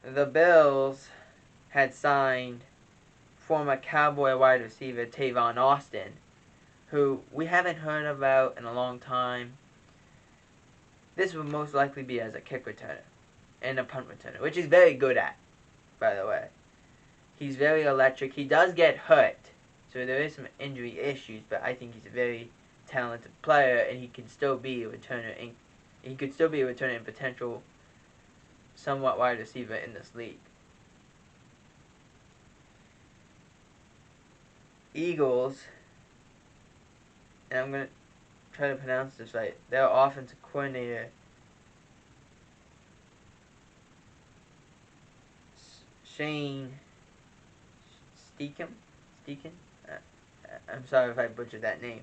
the Bills had signed former Cowboy wide receiver Tavon Austin, who we haven't heard about in a long time. This would most likely be as a kick returner and a punt returner, which he's very good at, by the way. He's very electric. He does get hurt, so there is some injury issues, but I think he's a very talented player, and he can still be a returner. He could still be a returner and potential somewhat wide receiver in this league. Eagles, and I'm going to try to pronounce this right, their offensive coordinator, Shane Steichen? I'm sorry if I butchered that name.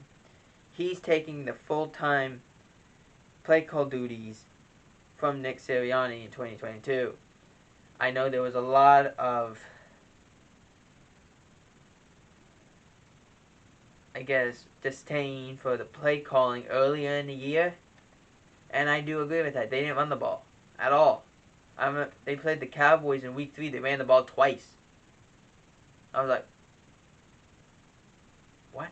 He's taking the full-time play call duties from Nick Sirianni in 2022. I know there was a lot of, disdain for the play calling earlier in the year, and I do agree with that. They didn't run the ball at all. They played the Cowboys in Week 3. They ran the ball twice. I was like, what?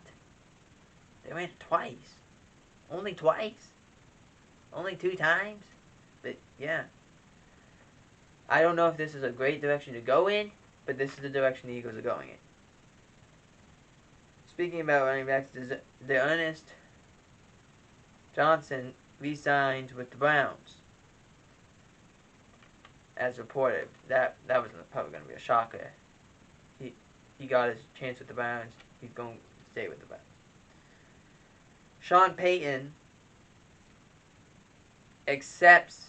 They ran it twice? Only twice? Only 2 times? But, yeah. I don't know if this is a great direction to go in, but this is the direction the Eagles are going in. Speaking about running backs, Ernest Johnson re-signed with the Browns. As reported, that was probably going to be a shocker. He got his chance with the Browns. He's going to stay with the Browns. Sean Payton accepts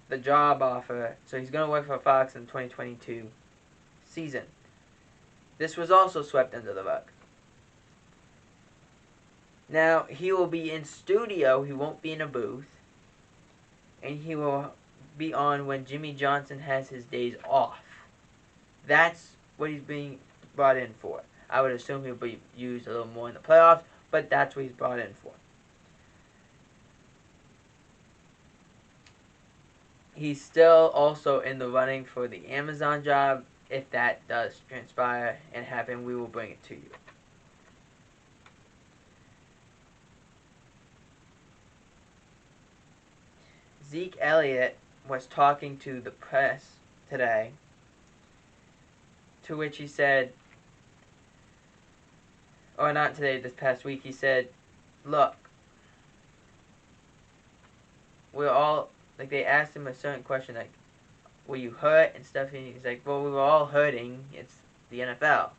the job offer, so he's going to work for Fox in the 2022 season. This was also swept under the rug. Now, he will be in studio. He won't be in a booth. And he will be on when Jimmy Johnson has his days off. That's what he's being brought in for. I would assume he'll be used a little more in the playoffs, but that's what he's brought in for. He's still also in the running for the Amazon job. If that does transpire and happen, we will bring it to you. Zeke Elliott was talking to the press today, to which he said, or not today, this past week, he said, look, we're all, they asked him a certain question, were you hurt and stuff, and he's like, well, we were all hurting, it's the NFL,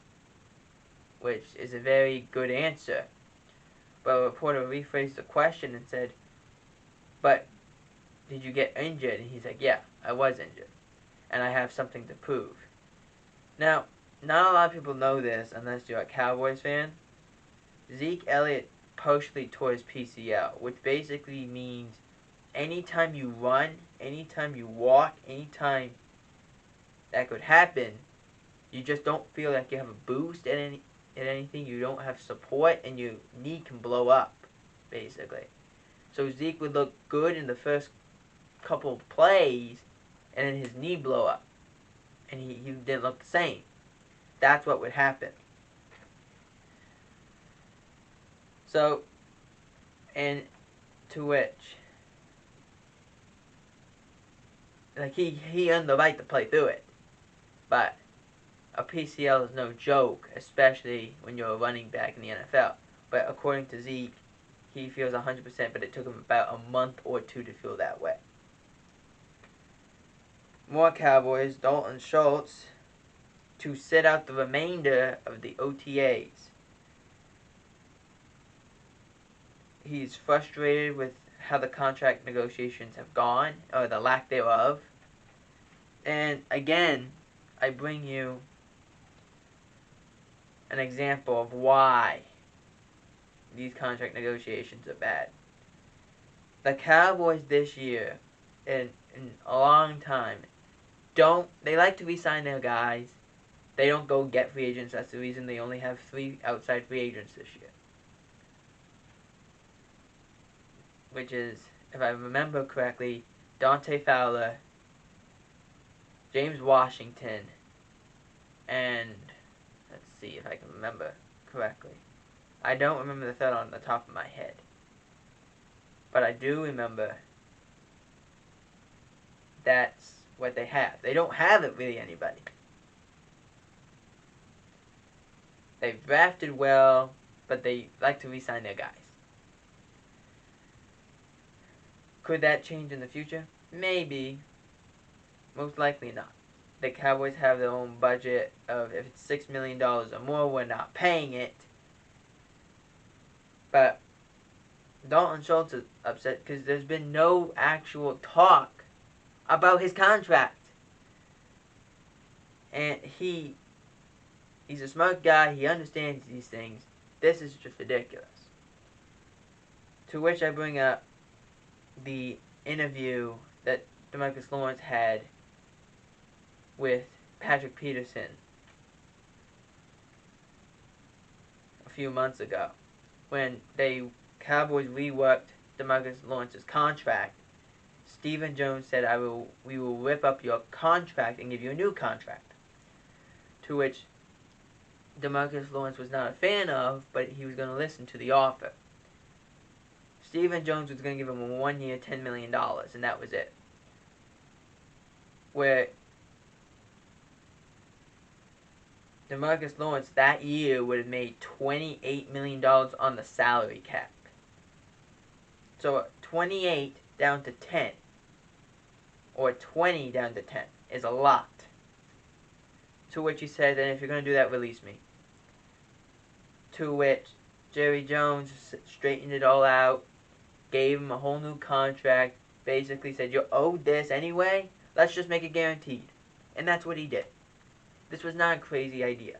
which is a very good answer. But a reporter rephrased the question and said, but did you get injured? And he's like, yeah, I was injured, and I have something to prove. Now, not a lot of people know this unless you're a Cowboys fan. Zeke Elliott partially tore his PCL, which basically means anytime you run, anytime you walk, anytime that could happen, you just don't feel like you have a boost at anything. You don't have support, and your knee can blow up, basically. So Zeke would look good in the first couple of plays, and then his knee blow up, and he didn't look the same. That's what would happen. So, and to which, he earned the right to play through it, but a PCL is no joke, especially when you're a running back in the NFL. But according to Zeke, he feels 100%, but it took him about a month or 2 to feel that way. More Cowboys, Dalton Schultz, to sit out the remainder of the OTAs. He's frustrated with how the contract negotiations have gone, or the lack thereof. And again, I bring you an example of why these contract negotiations are bad. The Cowboys this year, in a long time, they like to re-sign their guys. They don't go get free agents. That's the reason they only have 3 outside free agents this year. Which is, if I remember correctly, Dante Fowler, James Washington, and let's see if I can remember correctly. I don't remember the third on the top of my head. But I do remember that's what they have. They don't have it really anybody. They've drafted well, but they like to re-sign their guys. Could that change in the future? Maybe. Most likely not. The Cowboys have their own budget of if it's $6 million or more, we're not paying it. But Dalton Schultz is upset because there's been no actual talk about his contract. And he's a smart guy. He understands these things. This is just ridiculous. To which I bring up the interview that DeMarcus Lawrence had with Patrick Peterson a few months ago when the Cowboys reworked DeMarcus Lawrence's contract. Stephen Jones said, we will rip up your contract and give you a new contract. To which DeMarcus Lawrence was not a fan of, but he was going to listen to the offer. Stephen Jones was going to give him a 1 year, $10 million, and that was it. Where DeMarcus Lawrence that year would have made $28 million on the salary cap. So 28 down to 10, or 20 down to 10, is a lot. To which he said, then if you're going to do that, release me. To which Jerry Jones straightened it all out, gave him a whole new contract, basically said, you're owed this anyway, let's just make it guaranteed. And that's what he did. This was not a crazy idea.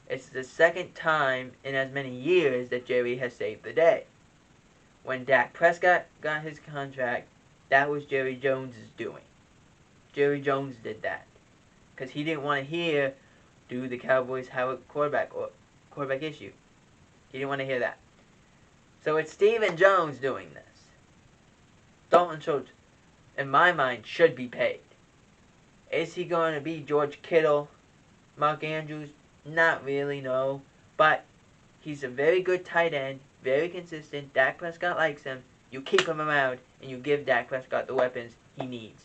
It's the second time in as many years that Jerry has saved the day. When Dak Prescott got his contract, that was Jerry Jones' doing. Jerry Jones did that. Because he didn't want to hear, do the Cowboys have a quarterback issue? He didn't want to hear that. So it's Stephen Jones doing this. Dalton Schultz, in my mind, should be paid. Is he going to be George Kittle, Mark Andrews? Not really, no. But he's a very good tight end, very consistent. Dak Prescott likes him. You keep him around, and you give Dak Prescott the weapons he needs.